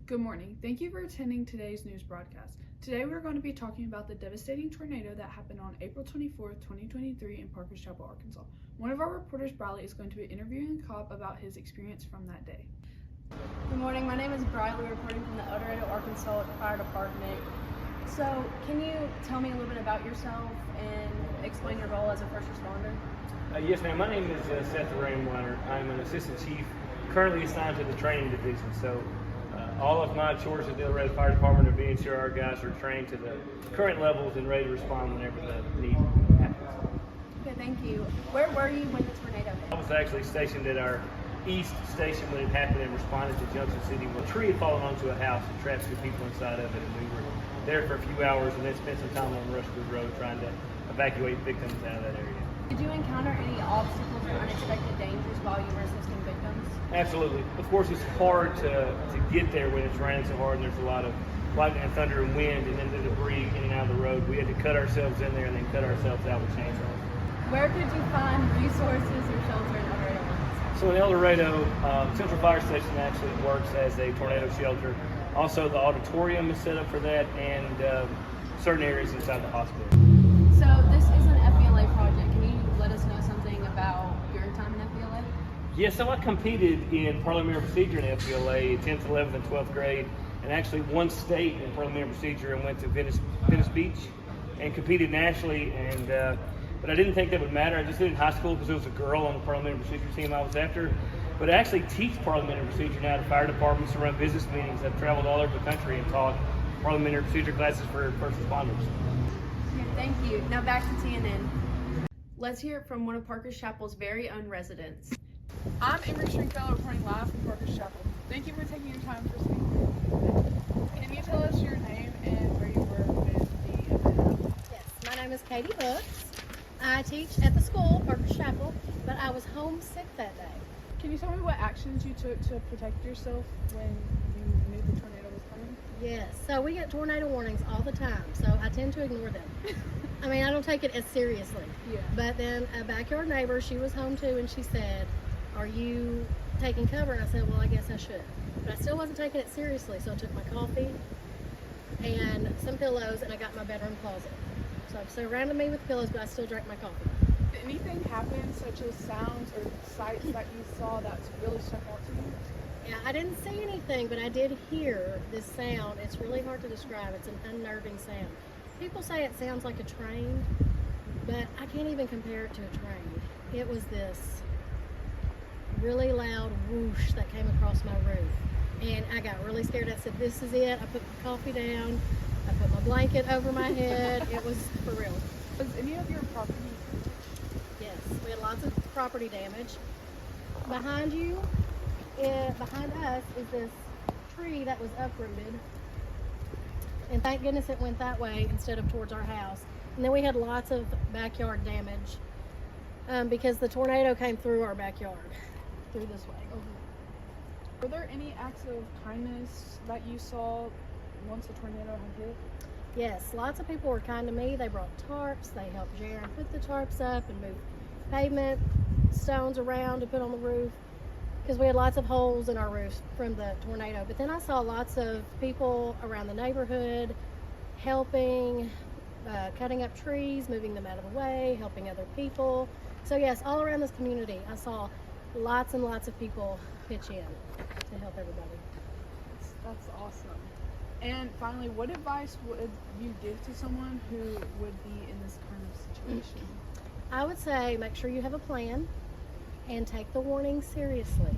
Good morning. Thank you for attending today's news broadcast. Today we're going to be talking about the devastating tornado that happened on April 24th, 2023 in Parker's Chapel, Arkansas. One of our reporters, Bradley, is going to be interviewing a cop about his experience from that day. Good morning. My name is Bradley, reporting from the El Dorado, Arkansas Fire Department. So, can you tell me a little bit about yourself and explain your role as a first responder? Yes, ma'am. My name is Seth Rainwater. I'm an assistant chief, currently assigned to the training division. So, all of my chores at the El Dorado Fire Department are being sure our guys are trained to the current levels and ready to respond whenever the need happens. Okay, thank you. Where were you when the tornado I hit? was actually stationed at our east station when it happened and responded to Junction City. Well, a tree had fallen onto a house and trapped two people inside of it, and we were there for a few hours and then spent some time on Rushwood Road trying to evacuate victims out of that area. Did you encounter any obstacles or unexpected dangers while you were assisting victims? Absolutely. Of course, it's hard to get there when it's raining so hard and there's a lot of lightning and thunder and wind and then the debris getting out of the road. We had to cut ourselves in there and then cut ourselves out with chainsaws. Where could you find resources or shelter in El Dorado, Arkansas? So in El Dorado, Central Fire Station actually works as a tornado shelter. Also, the auditorium is set up for that and certain areas inside the hospital. So this is an FBLA project. Can you let us know something about your time in FBLA? Yeah, so I competed in parliamentary procedure in FBLA, 10th, 11th, and 12th grade, and actually won state in parliamentary procedure and went to Venice Beach and competed nationally. But I didn't think that would matter. I just did it in high school because there was a girl on the parliamentary procedure team I was after. But I actually teach parliamentary procedure now to fire departments to run business meetings. I've traveled all over the country and taught parliamentary procedure classes for first responders. Thank you. Now back to TNN. Let's hear it from one of Parker's Chapel's very own residents. I'm Emery Stringfellow reporting live from Parker's Chapel. Thank you for taking your time for speaking. Can you tell us your name and where you were with the event? Yes, my name is Katie Hooks. I teach at the school, Parker's Chapel, but I was homesick that day. Can you tell me what actions you took to protect yourself when you knew the tornado was coming? Yes, so we get tornado warnings all the time, so I tend to ignore them. I mean, I don't take it as seriously. Yeah. But then a backyard neighbor, she was home too, and she said, "Are you taking cover?" And I said, "Well, I guess I should." But I still wasn't taking it seriously, so I took my coffee and some pillows, and I got in my bedroom closet. So I surrounded me with pillows, but I still drank my coffee. Did anything happen, such as sounds or sights that you saw that's really stuck out to you? Yeah, I didn't see anything, but I did hear this sound. It's really hard to describe. It's an unnerving sound. People say it sounds like a train, but I can't even compare it to a train. It was this really loud whoosh that came across my roof. And I got really scared. I said, "This is it." I put my coffee down. I put my blanket over my head. It was for real. Was any of your property? Yes, we had lots of property damage. Behind you, behind us is this tree that was uprooted. And thank goodness it went that way instead of towards our house. And then we had lots of backyard damage because the tornado came through our backyard, through this way. Were there any acts of kindness that you saw once the tornado had hit? Yes, lots of people were kind to me. They brought tarps. They helped Jaron put the tarps up and move pavement stones around to put on the roof because we had lots of holes in our roof from the tornado. But then I saw lots of people around the neighborhood helping, cutting up trees, moving them out of the way, helping other people. So yes, all around this community, I saw lots and lots of people pitch in to help everybody. That's awesome. And finally, what advice would you give to someone who would be in this kind of situation? I would say make sure you have a plan and take the warning seriously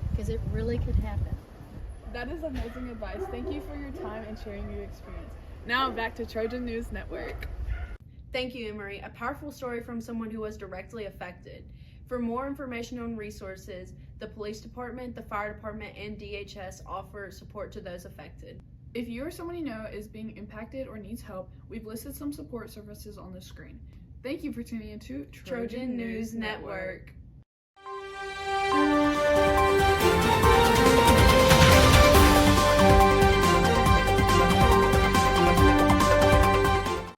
because it really could happen. That is amazing advice. Thank you for your time and sharing your experience. Now back to Trojan News Network. Thank you, Emery. A powerful story from someone who was directly affected. For more information on resources, the police department, the fire department, and DHS offer support to those affected. If you or someone you know is being impacted or needs help, we've listed some support services on the screen. Thank you for tuning into Trojan News Network.